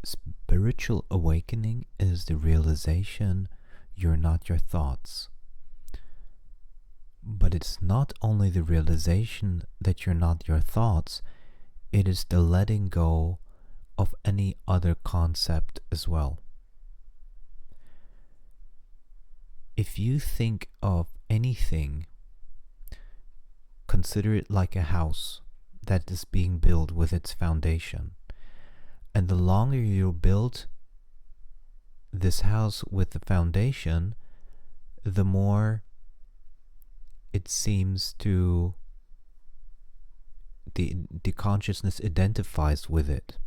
Spiritual awakening is the realization you're not your thoughts. But it's not only the realization that you're not your thoughts, it is the letting go of any other concept as well. If you think of anything, consider it like a house that is being built with its foundation. And the longer you build this house with the foundation, the more it seems to the consciousness identifies with it.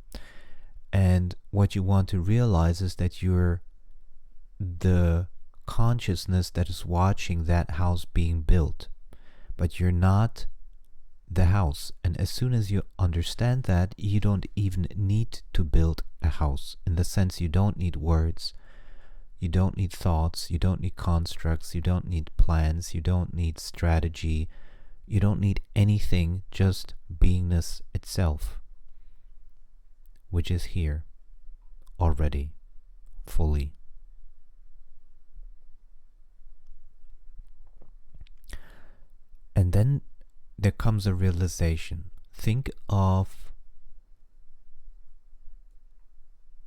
And what you want to realize is that you're the consciousness that is watching that house being built, but you're not the house. And as soon as you understand that, you don't even need to build a house, in the sense you don't need words, you don't need thoughts, you don't need constructs, you don't need plans, you don't need strategy, you don't need anything, just beingness itself, which is here already, fully. And then there comes a realization.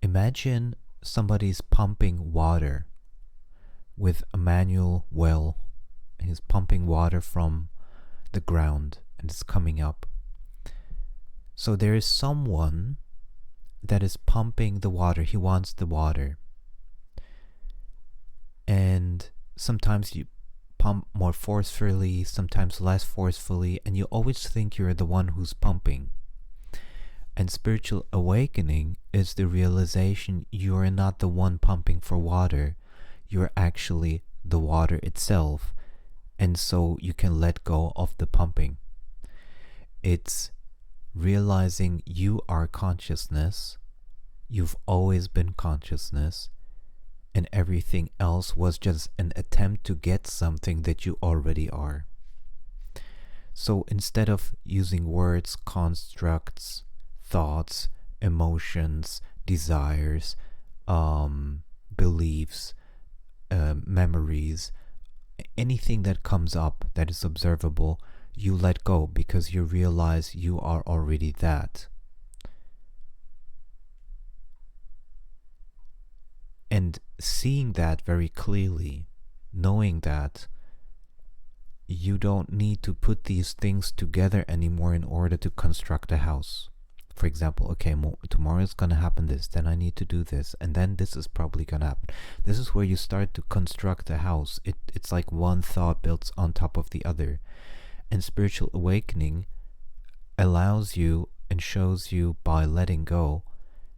Imagine somebody's pumping water with a manual well, and he's pumping water from the ground and it's coming up. So there is someone that is pumping the water. He wants the water. And sometimes you pump more forcefully, sometimes less forcefully, and you always think you're the one who's pumping. And spiritual awakening is the realization you're not the one pumping for water, you're actually the water itself, and so you can let go of the pumping. It's realizing you are consciousness, you've always been consciousness, and everything else was just an attempt to get something that you already are. So instead of using words, constructs, thoughts, emotions, desires, beliefs, memories, anything that comes up that is observable, you let go because you realize you are already that. And seeing that very clearly, knowing that you don't need to put these things together anymore in order to construct a house. For example, okay, tomorrow is going to happen this, then I need to do this, and then this is probably going to happen. This is where you start to construct a house. It's like one thought built on top of the other. And spiritual awakening allows you and shows you by letting go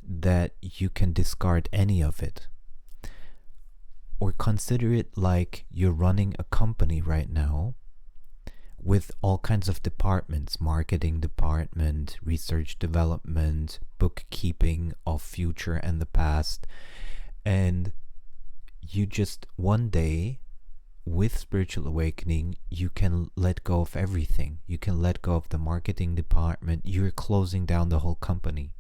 that you can discard any of it. Or consider it like you're running a company right now with all kinds of departments, marketing department, research development, bookkeeping of future and the past. And you just one day, with spiritual awakening, you can let go of everything. You can let go of the marketing department. You're closing down the whole company.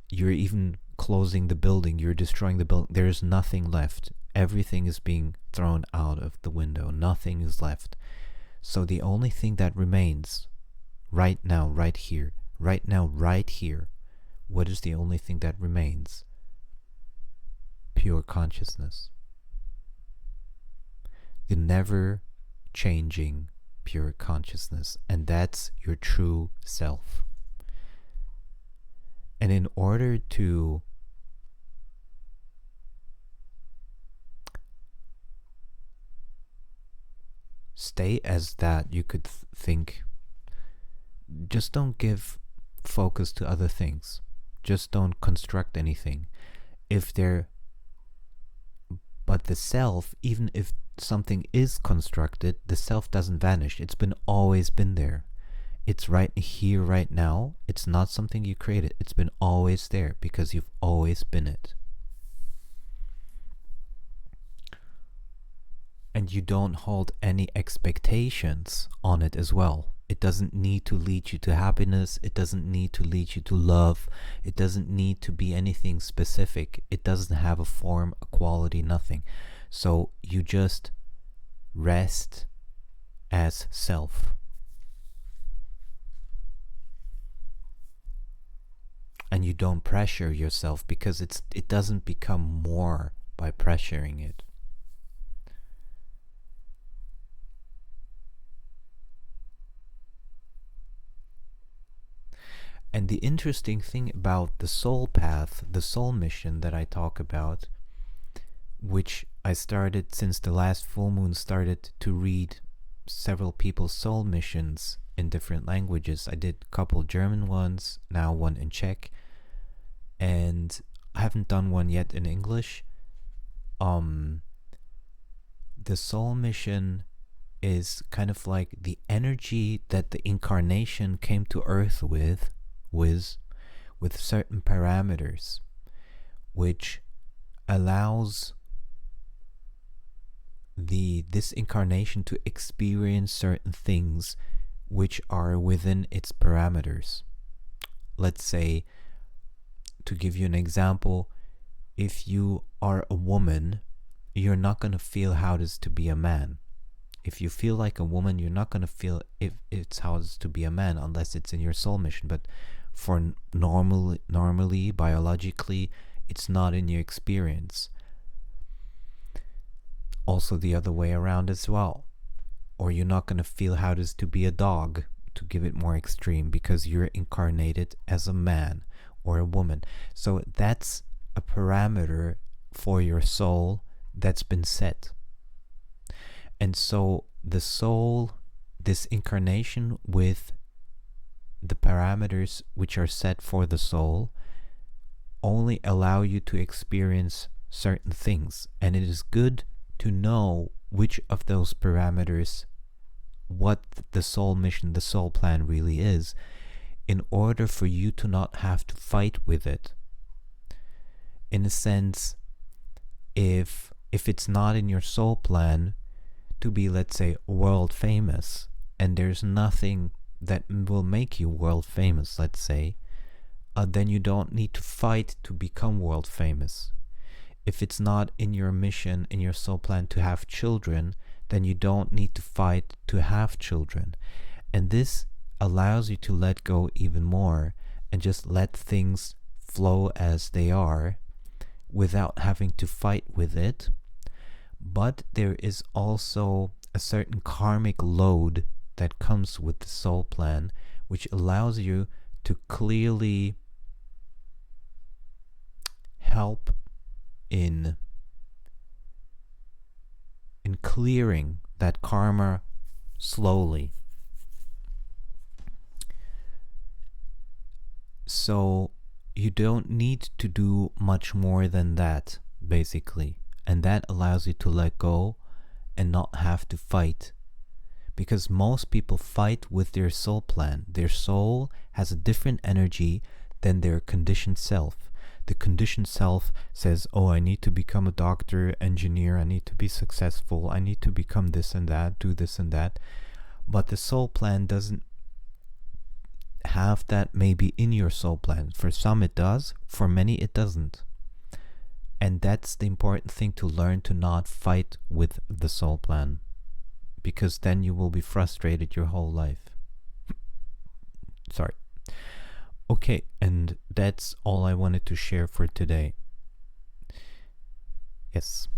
You're even closing the building. You're destroying the building. There is nothing left. Everything is being thrown out of the window. Nothing is left. So the only thing that remains right now, right here, right now, right here, what is the only thing that remains? Pure consciousness. The never changing pure consciousness. And that's your true self. And in order to stay as that, you could think, just don't give focus to other things. Just don't construct anything. But the self, even if something is constructed, the self doesn't vanish. It's always been there. It's right here, right now. It's not something you created. It's been always there because you've always been it. And you don't hold any expectations on it as well. It doesn't need to lead you to happiness. It doesn't need to lead you to love. It doesn't need to be anything specific. It doesn't have a form, a quality, nothing. So you just rest as self. And you don't pressure yourself, because it doesn't become more by pressuring it. And the interesting thing about the soul path, the soul mission that I talk about, which I started since the last full moon, started to read several people's soul missions in different languages. I did a couple German ones, now one in Czech, and I haven't done one yet in English. The soul mission is kind of like the energy that the incarnation came to Earth with certain parameters, which allows this incarnation to experience certain things which are within its parameters. Let's say, to give you an example, if you are a woman, you're not going to feel how it is to be a man. If you feel like a woman, you're not going to feel if it's how it is to be a man, unless it's in your soul mission. But for normally, biologically, it's not in your experience. Also the other way around as well. Or you're not going to feel how it is to be a dog, to give it more extreme, because you're incarnated as a man or a woman. So that's a parameter for your soul that's been set. And so the soul, this incarnation with the parameters which are set for the soul, only allow you to experience certain things. And it is good to know which of those parameters, what the soul mission, the soul plan really is, in order for you to not have to fight with it. In a sense, if it's not in your soul plan to be, let's say, world famous, and there's nothing that will make you world famous, let's say, then you don't need to fight to become world famous. If it's not in your mission, in your soul plan to have children, then you don't need to fight to have children. And this allows you to let go even more and just let things flow as they are without having to fight with it. But there is also a certain karmic load that comes with the soul plan, which allows you to clearly help in clearing that karma slowly. So you don't need to do much more than that, basically. And that allows you to let go and not have to fight. Because most people fight with their soul plan. Their soul has a different energy than their conditioned self. The conditioned self says, oh, I need to become a doctor, engineer, I need to be successful, I need to become this and that, do this and that. But the soul plan doesn't have that maybe in your soul plan. For some it does, for many it doesn't. And that's the important thing, to learn to not fight with the soul plan, because then you will be frustrated your whole life. Sorry. Okay, and that's all I wanted to share for today. Yes.